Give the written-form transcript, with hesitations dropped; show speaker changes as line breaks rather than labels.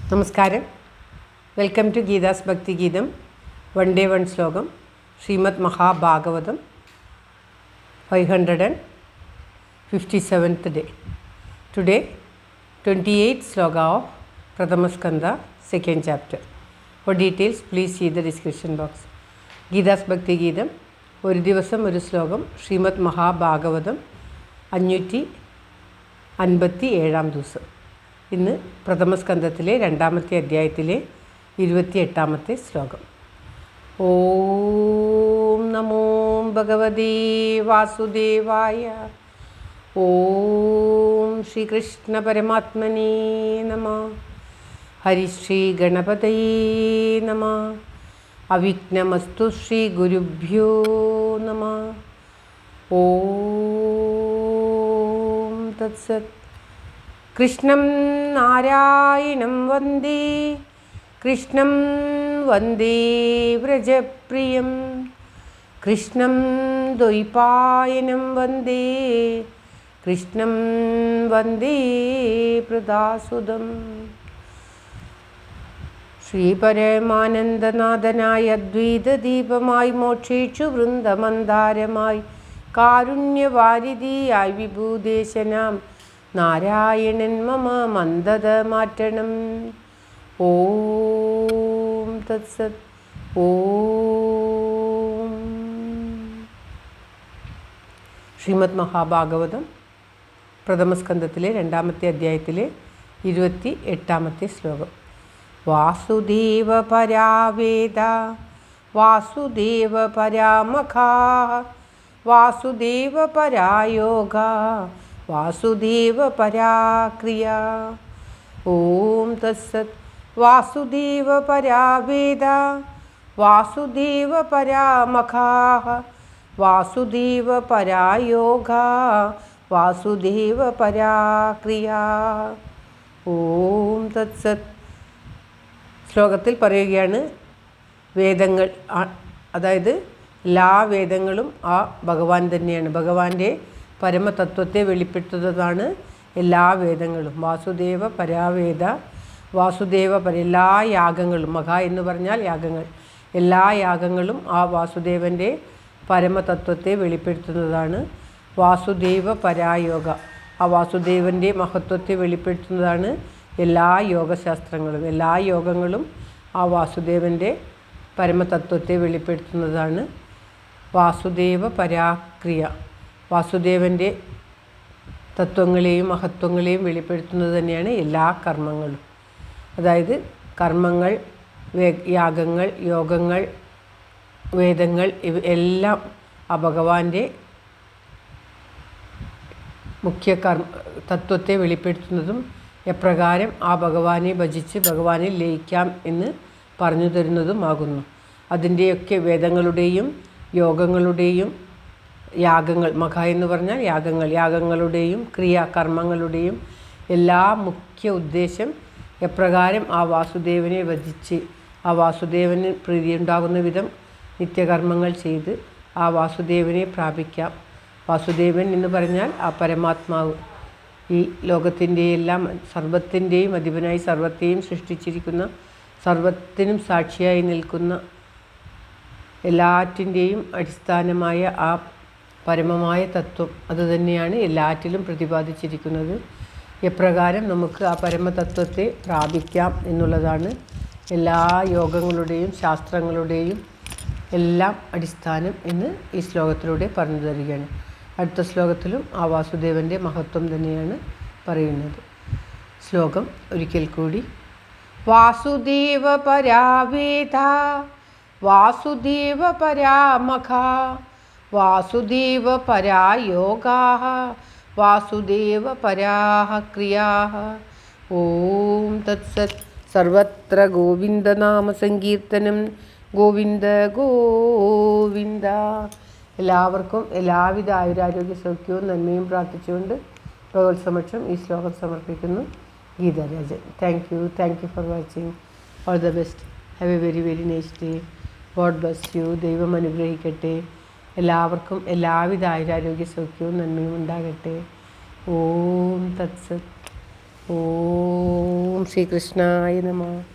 നമസ്കാരം. Welcome to Geetha's ഭക്തി ഗീതം. വൺ ഡേ വൺ ശ്ലോകം. Shrimad Mahabhagavatam 557th day. Today 28th sloka of Prathama Skanda, second chapter. For details please see the description box. Geetha's ഭക്തി ഗീതം ഒരു ദിവസം ഒരു ശ്ലോകം. ശ്രീമദ് മഹാഭാഗവതം 557 ദിവസം. ഇന്ന് പ്രഥമസ്കന്ധത്തിലെ 2ാമത്തെ അധ്യായത്തിലെ 28ാമത്തെ ശ്ലോകം. ഓം നമോ ഭഗവതേ വാസുദേവായ. ഓം ശ്രീകൃഷ്ണ പരമാത്മനേ നമഃ. ഹരിശ്രീ ഗണപതയേ നമഃ. അവിഘ്നമസ്തു ശ്രീ ഗുരുഭ്യോ നമഃ. ഓം തത്സത്. കൃഷ്ണം നാരായണം വന്ദേ, കൃഷ്ണം വന്ദേ വ്രജപ്രിയം, കൃഷ്ണം ദ്വൈപായനം വന്ദേ, കൃഷ്ണം വന്ദേ പ്രദാസുതം. ശ്രീപരമാനന്ദനാഥനായ അദ്വൈതദീപമായി, മോക്ഷേഷു വൃന്ദമന്ദാരമായി, കാരുണ്യവാരിധിയായി വിഭൂദേശനാം നാരായണൻ മമ മന്ദത മാറ്റണം. ഓം തത്സത്. ഓം. ശ്രീമദ് മഹാഭാഗവതം പ്രഥമസ്കന്ധത്തിലെ 2ാമത്തെ അധ്യായത്തിലെ 28ാമത്തെ ശ്ലോകം. വാസുദേവ പരാവേദ, വാസുദേവ പരാമഖാ, വാസുദേവ പരായോഗ, വാസുദേവ പരാക്രിയ. ഓം തത്സത്. വാസുദേവ പരാവേദ, വാസുദേവ പരാമഖാ, വാസുദേവ പരായോഗ, വാസുദേവ പരാക്രിയ. ഓം തത്സത്. ശ്ലോകത്തിൽ പറയുകയാണ്, വേദങ്ങൾ, അതായത് എല്ലാ വേദങ്ങളും ആ ഭഗവാൻ തന്നെയാണ്. ഭഗവാന്റെ പരമതത്വത്തെ വെളിപ്പെടുത്തുന്നതാണ് എല്ലാ വേദങ്ങളും. വാസുദേവ പരാവേദ, വാസുദേവ എല്ലാ യാഗങ്ങളും, മഖ എന്ന് പറഞ്ഞാൽ യാഗങ്ങൾ, എല്ലാ യാഗങ്ങളും ആ വാസുദേവൻ്റെ പരമതത്വത്തെ വെളിപ്പെടുത്തുന്നതാണ്. വാസുദേവ പരായോഗ, ആ വാസുദേവൻ്റെ മഹത്വത്തെ വെളിപ്പെടുത്തുന്നതാണ് എല്ലാ യോഗശാസ്ത്രങ്ങളും. എല്ലാ യോഗങ്ങളും ആ വാസുദേവൻ്റെ പരമതത്വത്തെ വെളിപ്പെടുത്തുന്നതാണ്. വാസുദേവ പരാക്രിയ, വാസുദേവൻ്റെ തത്വങ്ങളെയും മഹത്വങ്ങളെയും വെളിപ്പെടുത്തുന്നത് തന്നെയാണ് എല്ലാ കർമ്മങ്ങളും. അതായത് കർമ്മങ്ങൾ, യാഗങ്ങൾ, യോഗങ്ങൾ, വേദങ്ങൾ, എല്ലാം ആ ഭഗവാന്റെ മുഖ്യ തത്വത്തെ വെളിപ്പെടുത്തുന്നതും എപ്രകാരം ആ ഭഗവാനെ ഭജിച്ച് ഭഗവാനിൽ ലയിക്കാം എന്ന് പറഞ്ഞു തരുന്നതുമാകുന്നു. അതിൻ്റെയൊക്കെ വേദങ്ങളുടെയും യോഗങ്ങളുടെയും യാഗങ്ങൾ, മഖ എന്ന് പറഞ്ഞാൽ യാഗങ്ങൾ, യാഗങ്ങളുടെയും ക്രിയാകർമ്മങ്ങളുടെയും എല്ലാ മുഖ്യ ഉദ്ദേശം എപ്രകാരം ആ വാസുദേവനെ ഭജിച്ച് ആ വാസുദേവന് പ്രീതിയുണ്ടാകുന്ന വിധം നിത്യകർമ്മങ്ങൾ ചെയ്ത് ആ വാസുദേവനെ പ്രാപിക്കാം. വാസുദേവൻ എന്ന് പറഞ്ഞാൽ ആ പരമാത്മാവ്, ഈ ലോകത്തിൻ്റെ എല്ലാം സർവത്തിൻ്റെയും അധിപനായി സർവത്തെയും സൃഷ്ടിച്ചിരിക്കുന്ന, സർവത്തിനും സാക്ഷിയായി നിൽക്കുന്ന, എല്ലാറ്റിൻ്റെയും അടിസ്ഥാനമായ ആ പരമമായ തത്വം അതുതന്നെയാണ് എല്ലാറ്റിലും പ്രതിപാദിച്ചിരിക്കുന്നത്. എപ്രകാരം നമുക്ക് ആ പരമതത്വത്തെ പ്രാപിക്കാം എന്നുള്ളതാണ് എല്ലാ യോഗങ്ങളുടെയും ശാസ്ത്രങ്ങളുടെയും എല്ലാം അടിസ്ഥാനം എന്ന് ഈ ശ്ലോകത്തിലൂടെ പറഞ്ഞു തരികയാണ്. അടുത്ത ശ്ലോകത്തിലും ആ വാസുദേവൻ്റെ മഹത്വം തന്നെയാണ് പറയുന്നത്. ശ്ലോകം ഒരിക്കൽ കൂടി. വാസുദേവ പരാവേദ, വാസുദേവ പരാമഖാ, വാസുദേവ പരായോഗാ, വാസുദേവ പരാക്രിയാ. ഓം തത്സത്. സർവത്ര ഗോവിന്ദനാമ സങ്കീർത്തനം. ഗോവിന്ദ ഗോവിന്ദ. എല്ലാവർക്കും എല്ലാവിധ ആയുരാരോഗ്യ സൗഖ്യവും നന്മയും പ്രാർത്ഥിച്ചുകൊണ്ട് ഭഗവത് സമക്ഷം ഈ ശ്ലോകം സമർപ്പിക്കുന്നു. Geetha Rajan. Thank you for watching. All the best. Have A very very nice day. God bless you. ദൈവം അനുഗ്രഹിക്കട്ടെ. എല്ലാവർക്കും എല്ലാവിധ ആയുരാരോഗ്യ സൗഖ്യവും നന്മയും ഉണ്ടാകട്ടെ. ഓം തത്സത്. ഓം ശ്രീകൃഷ്ണായ നമഃ.